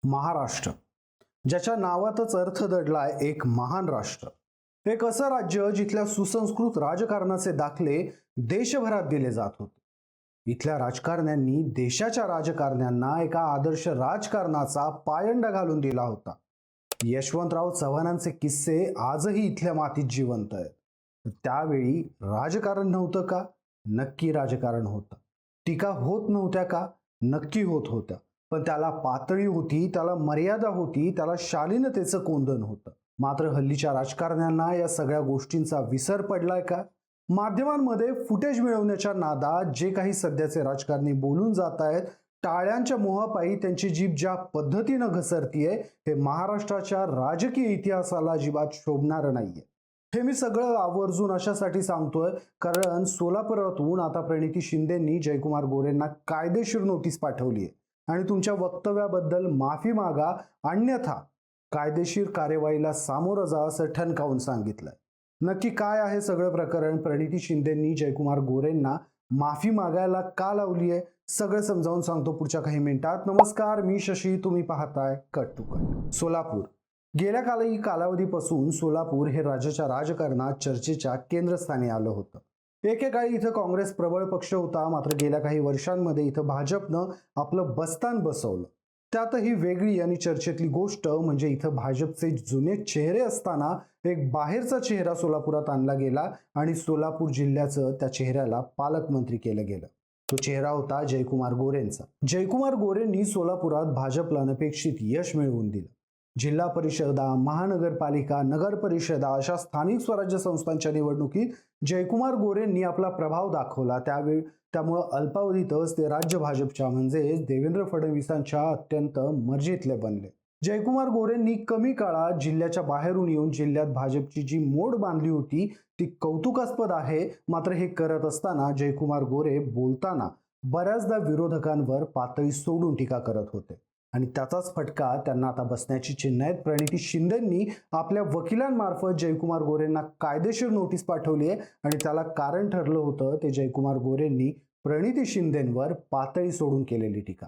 महाराष्ट्र, ज्याच्या नावातच अर्थ दडलाय एक महान राष्ट्र. एक असं राज्य जिथल्या सुसंस्कृत राजकारणाचे दाखले देशभरात दिले जात होते. इथल्या राजकारण्यांनी देशाच्या राजकारण्यांना एका आदर्श राजकारणाचा पायंडा घालून दिला होता. यशवंतराव चव्हाणांचे किस्से आजही इथल्या मातीत जिवंत आहेत. त्यावेळी राजकारण नव्हतं का? नक्की राजकारण होतं. टीका होत नव्हत्या का? नक्की होत होत्या. पण त्याला पातळी होती, त्याला मर्यादा होती, त्याला शालीनतेचं कोंदण होतं. मात्र हल्लीच्या राजकारण्यांना या सगळ्या गोष्टींचा विसर पडलाय का? माध्यमांमध्ये फुटेज मिळवण्याच्या नादात जे काही सध्याचे राजकारणी बोलून जात आहेत, टाळ्यांच्या मोहापायी त्यांची जीभ ज्या पद्धतीनं घसरतीये, हे महाराष्ट्राच्या राजकीय इतिहासाला अजिबात शोभणारं नाहीये. हे मी सगळं आवर्जून अशासाठी सांगतोय कारण सोलापुरातून आता प्रणिती शिंदेंनी जयकुमार गोरेंना कायदेशीर नोटीस पाठवली आहे आणि तुमच्या वक्तव्याबद्दल माफी मागा, अन्यथा कायदेशीर कार्यवाहीला सामोरं जा असं ठणकावून सांगितलंय. नक्की काय आहे सगळं प्रकरण? प्रणिती शिंदेंनी जयकुमार गोरेंना माफी मागायला का लावली आहे, सगळं समजावून सांगतो पुढच्या काही मिनिटात. नमस्कार, मी शशी, तुम्ही पाहताय कट टू कट. सोलापूर. गेल्या काही कालावधीपासून सोलापूर हे राज्याच्या राजकारणात चर्चेच्या केंद्रस्थानी आलं होतं. एकेकाळी इथं काँग्रेस प्रबळ पक्ष होता, मात्र गेल्या काही वर्षांमध्ये इथं भाजपनं आपलं बस्तान बसवलं. त्यातही वेगळी आणि चर्चेतली गोष्ट म्हणजे इथं भाजपचे जुने चेहरे असताना एक बाहेरचा चेहरा सोलापुरात आणला गेला आणि सोलापूर जिल्ह्याचं त्या चेहऱ्याला पालकमंत्री केलं गेलं. तो चेहरा होता जयकुमार गोरेंचा. जयकुमार गोरेंनी सोलापुरात भाजपला अनपेक्षित यश मिळवून दिलं. जिल्हा परिषदा, महानगरपालिका, नगर परिषदा अशा स्थानिक स्वराज्य संस्थांच्या निवडणुकीत जयकुमार गोरेंनी आपला प्रभाव दाखवला. त्यामुळं अल्पावधीतच ते राज्य भाजपच्या म्हणजेच देवेंद्र फडणवीसांच्या अत्यंत मर्जीतले बनले. जयकुमार गोरेंनी कमी काळात जिल्ह्याच्या बाहेरून येऊन जिल्ह्यात भाजपची जी मोड बांधली होती ती कौतुकास्पद आहे. मात्र हे करत असताना जयकुमार गोरे बोलताना बऱ्याचदा विरोधकांवर पातळी सोडून टीका करत होते आणि त्याचाच फटका त्यांना आता बसण्याची चिन्ह आहेत. प्रणिती शिंदेंनी आपल्या वकिलांमार्फत जयकुमार गोरेंना कायदेशीर नोटीस पाठवली आहे आणि त्याला कारण ठरलं होतं ते जयकुमार गोरेंनी प्रणिती शिंदेंवर पातळी सोडून केलेली टीका.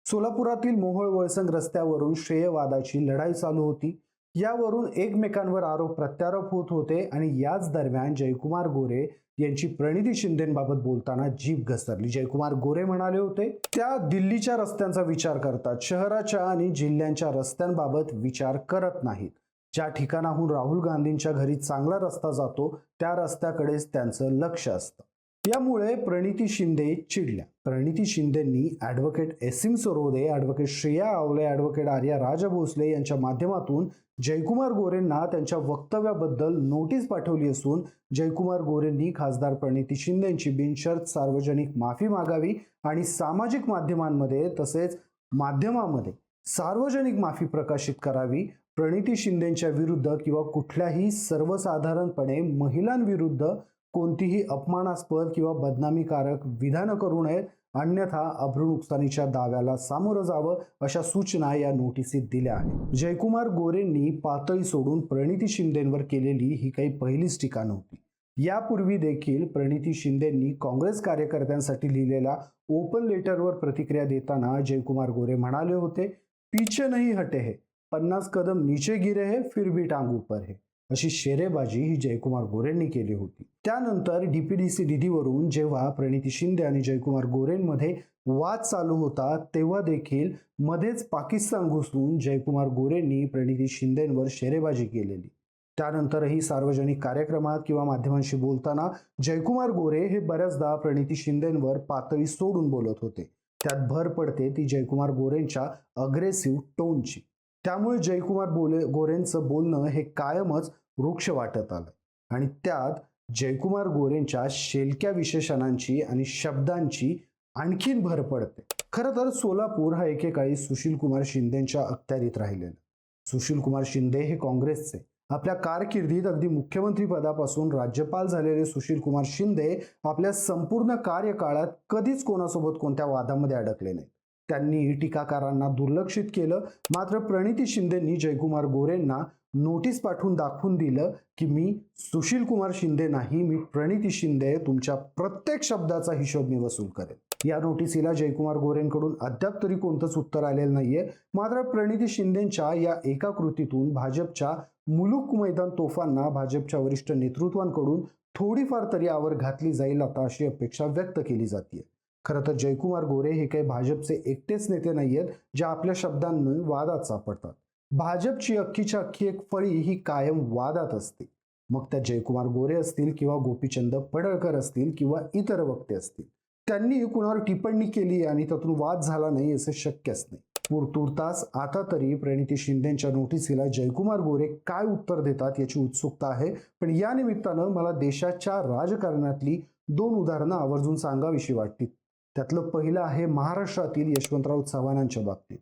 सोलापुरातील मोहोळ वळसंग रस्त्यावरून श्रेयवादाची लढाई चालू होती. यावरून एकमेकांवर आरोप प्रत्यारोप होत होते आणि याच दरम्यान जयकुमार गोरे यांची प्रणिती शिंदेबाबत बोलताना जीभ घसरली. जयकुमार गोरे म्हणाले होते, त्या दिल्लीच्या रस्त्यांचा विचार करतात, शहराच्या आणि जिल्ह्यांच्या रस्त्यांबाबत विचार करत नाहीत. ज्या ठिकाणाहून राहुल गांधींच्या घरी चांगला रस्ता जातो त्या रस्त्याकडेच त्यांचं लक्ष असतं. यामुळे प्रणिती शिंदे चिडल्या. प्रणिती शिंदेंनी ॲडव्होकेट एसिम सरोदे, ॲडव्होकेट श्रेया आवले, ॲडव्होकेट आर्या राजभोसले यांच्या माध्यमातून जयकुमार गोरेंना त्यांच्या वक्तव्याबद्दल नोटीस पाठवली असून जयकुमार गोरेंनी खासदार प्रणिती शिंदेंची बिनशर्त सार्वजनिक माफी मागावी आणि सामाजिक माध्यमांमध्ये तसेच माध्यमामध्ये सार्वजनिक माफी प्रकाशित करावी. प्रणिती शिंदेंच्या विरुद्ध किंवा कुठल्याही सर्वसाधारणपणे महिलांविरुद्ध कोणतीही अपमानास्पद किंवा बदनामीकारक विधानं करू नयेत, अन्यथा अब्रू नुकसानीच्या दाव्याला सामोरं जावं अशा सूचना या नोटिसीत दिल्या आहेत. जयकुमार गोरेंनी पातळी सोडून प्रणिती शिंदेंवर केलेली ही काही पहिलीच टीका नव्हती. यापूर्वी देखील प्रणिती शिंदेंनी काँग्रेस कार्यकर्त्यांसाठी लिहिलेल्या ओपन लेटरवर प्रतिक्रिया देताना जयकुमार गोरे म्हणाले होते, पीछे नहीं हटे है, 50 कदम नीचे गिरे है, फिर भी टांग ऊपर है, अशी शेरेबाजी ही जयकुमार गोरेंनी केली होती. त्यानंतर डीपीडीसी निधीवरून जेव्हा प्रणिती शिंदे आणि जयकुमार गोरेंमध्ये वाद चालू होता तेव्हा देखील मध्येच पाकिस्तान घुसून जयकुमार गोरेंनी प्रणिती शिंदेंवर शेरेबाजी केलेली. त्यानंतरही सार्वजनिक कार्यक्रमात किंवा माध्यमांशी बोलताना जयकुमार गोरे हे बऱ्याचदा प्रणिती शिंदेंवर पातळी सोडून बोलत होते. त्यात भर पडते ती जयकुमार गोरेंच्या अग्रेसिव्ह टोनची. त्यामुळे जयकुमार गोरेंचं बोलणं हे कायमच वृक्ष वाटत आलं आणि त्यात जयकुमार गोरेंच्या शेलक्या विशेषणांची आणि शब्दांची आणखीन भर पडते. खरं तर सोलापूर हा एकेकाळी सुशीलकुमार शिंदेच्या अखत्यारीत राहिलेला. सुशीलकुमार शिंदे हे काँग्रेसचे. आपल्या कारकिर्दीत अगदी मुख्यमंत्री पदापासून राज्यपाल झालेले सुशीलकुमार शिंदे आपल्या संपूर्ण कार्यकाळात कधीच कोणासोबत कोणत्या वादामध्ये अडकले नाही. त्यांनी टीकाकारांना दुर्लक्षित केलं. मात्र प्रणिती शिंदेंनी जयकुमार गोरेंना नोटीस पाठवून दाखवून दिलं की मी सुशीलकुमार शिंदे नाही, मी प्रणिती शिंदे, तुमच्या प्रत्येक शब्दाचा हिशोब मी वसूल करेन. या नोटिसीला जयकुमार गोरेंकडून अद्याप तरी कोणतंच उत्तर आलेलं नाहीये. मात्र प्रणिती शिंदेच्या या एका कृतीतून भाजपच्या मुलूक मैदान तोफांना भाजपच्या वरिष्ठ नेतृत्वांकडून थोडीफार तरी आवर घातली जाईल आता, अशी अपेक्षा व्यक्त केली जाते. खरं तर जयकुमार गोरे हे काही भाजपचे एकटेच नेते नाहीयेत जे आपल्या शब्दांनी वादात सापडतात. भाजपची अख्खीच्या अख्खी एक फळी ही कायम वादात असते. मग त्या जयकुमार गोरे असतील किंवा गोपीचंद पडळकर असतील किंवा इतर वक्ते असतील, त्यांनी कुणावर टिप्पणी केली आणि त्यातून वाद झाला नाही असे शक्यच नाही. तुर्तास आता तरी प्रणिती शिंदेच्या नोटिसीला जयकुमार गोरे काय उत्तर देतात याची उत्सुकता आहे. पण या निमित्तानं मला देशाच्या राजकारणातली 2 उदाहरणं आवर्जून सांगावीशी वाटतील. त्यातलं पहिलं आहे महाराष्ट्रातील यशवंतराव चव्हाणांच्या बाबतीत.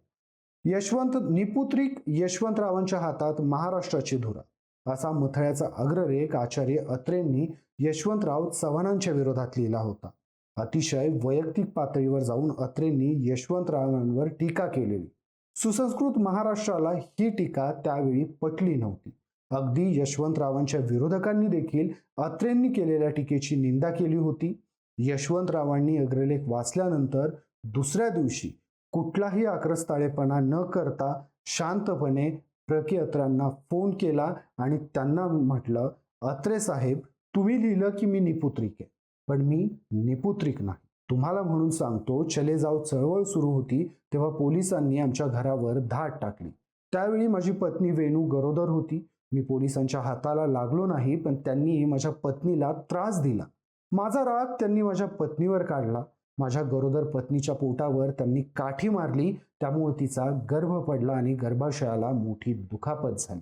निपुत्रिक यशवंतरावांच्या हातात महाराष्ट्राची धुरा, असा मथळ्याचा अग्रलेख आचार्य अत्रेंनी यशवंतराव चव्हाणांच्या विरोधात लिहिला होता. अतिशय वैयक्तिक पातळीवर जाऊन अत्रेंनी यशवंतरावांवर टीका केलेली. सुसंस्कृत महाराष्ट्राला ही टीका त्यावेळी पटली नव्हती. अगदी यशवंतरावांच्या विरोधकांनी देखील अत्रेंनी केलेल्या टीकेची निंदा केली होती. यशवंतरावांनी अग्रलेख वाचल्यानंतर दुसऱ्या दिवशी कुठलाही आक्रस्ताळेपणा न करता शांतपणे प्र.के. अत्र्यांना फोन केला आणि त्यांना म्हटलं, अत्रे साहेब, तुम्ही लिहिलं की मी निपुत्रिक आहे, पण मी निपुत्रिक नाही. तुम्हाला म्हणून सांगतो, चले जाव चळवळ सुरू होती तेव्हा पोलिसांनी आमच्या घरावर धाड टाकली. त्यावेळी माझी पत्नी वेणू गरोदर होती. मी पोलिसांच्या हाताला लागलो नाही, पण त्यांनी माझ्या पत्नीला त्रास दिला. माझा राग त्यांनी माझ्या पत्नीवर काढला. माझ्या गरोदर पत्नीच्या पोटावर त्यांनी काठी मारली. त्यामुळे तिचा गर्भ पडला आणि गर्भाशयाला मोठी दुखापत झाली.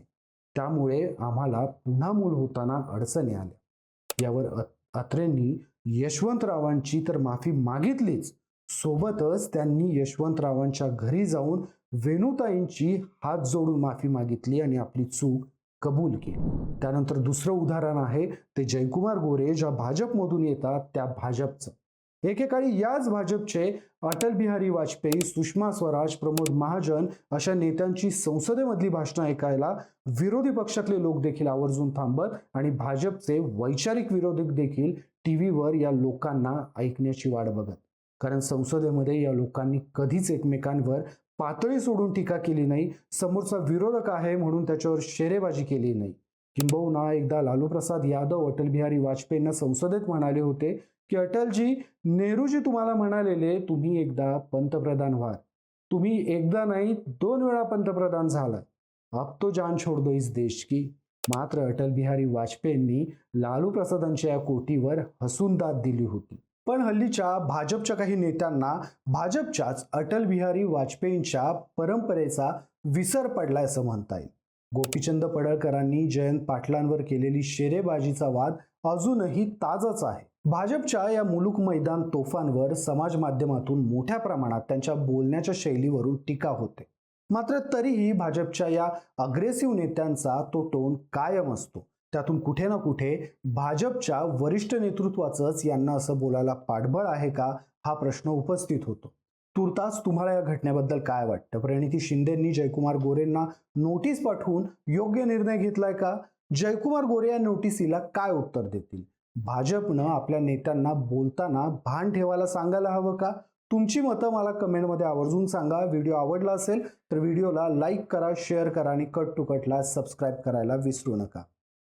त्यामुळे आम्हाला पुन्हा मूल होताना अडचणी आल्या. यावर अत्रेंनी यशवंतरावांची तर माफी मागितलीच, सोबतच त्यांनी यशवंतरावांच्या घरी जाऊन वेणुताईंची हात जोडून माफी मागितली आणि आपली चूक कबूल केली. त्यानंतर दुसरं उदाहरण आहे ते जयकुमार गोरे ज्या भाजपमधून येतात त्या भाजपचं. एकेकाळी याच भाजपचे अटल बिहारी वाजपेयी, सुषमा स्वराज, प्रमोद महाजन अशा नेत्यांची संसदेमधली भाषणं ऐकायला विरोधी पक्षातले लोक देखील आवर्जून थांबत आणि भाजपचे वैचारिक विरोधक देखील टीव्हीवर या लोकांना ऐकण्याची वाट बघत. कारण संसदेमध्ये या लोकांनी कधीच एकमेकांवर पातळी सोडून टीका केली नाही. समोरचा विरोधक आहे म्हणून त्याच्यावर शेरेबाजी केली नाही. किंबहुना एकदा लालू प्रसाद यादव अटल बिहारी वाजपेयींना संसदेत म्हणाले होते की अटलजी, नेहरूजी तुम्हाला म्हणालेले तुम्ही एकदा पंतप्रधान व्हा. तुम्ही एकदा नाही 2 वेळा पंतप्रधान झाला. अब तो जान छोड़ दो इस देश की. मात्र अटल बिहारी वाजपेयींनी लालू प्रसादांच्या या कोटीवर हसून दाद दिली होती. पण हल्लीच्या भाजपच्या काही नेत्यांना भाजपच्याच अटल बिहारी वाजपेयींच्या परंपरेचा विसर पडलाय असं म्हणता येईल. गोपीचंद पडळकरांनी जयंत पाटलांवर केलेली शेरेबाजीचा वाद अजूनही ताजाच आहे. भाजपच्या या मुलूक मैदान तोफांवर समाज माध्यमातून मोठ्या प्रमाणात त्यांच्या बोलण्याच्या शैलीवरून टीका होते. मात्र तरीही भाजपच्या या अग्रेसिव्ह नेत्यांचा तो टोन कायम असतो. त्यातून कुठे ना कुठे भाजपच्या वरिष्ठ नेतृत्वाचंच यांना असं बोलायला पाठबळ आहे का, हा प्रश्न उपस्थित होतो. तुर्तास तुम्हाला या घटनेबद्दल काय वाटतं? प्रणिती शिंदेंनी जयकुमार गोरेंना नोटीस पाठवून योग्य निर्णय घेतलाय का? जयकुमार गोरे या नोटिसीला काय उत्तर देतील? भाजपनं आपल्या नेत्यांना बोलताना भान ठेवायला सांगायला हवं का? तुमची मतं मला कमेंटमध्ये आवर्जून सांगा. व्हिडिओ आवडला असेल तर व्हिडिओला लाईक करा, शेअर करा आणि कट टू कटला सबस्क्राईब करायला विसरू नका.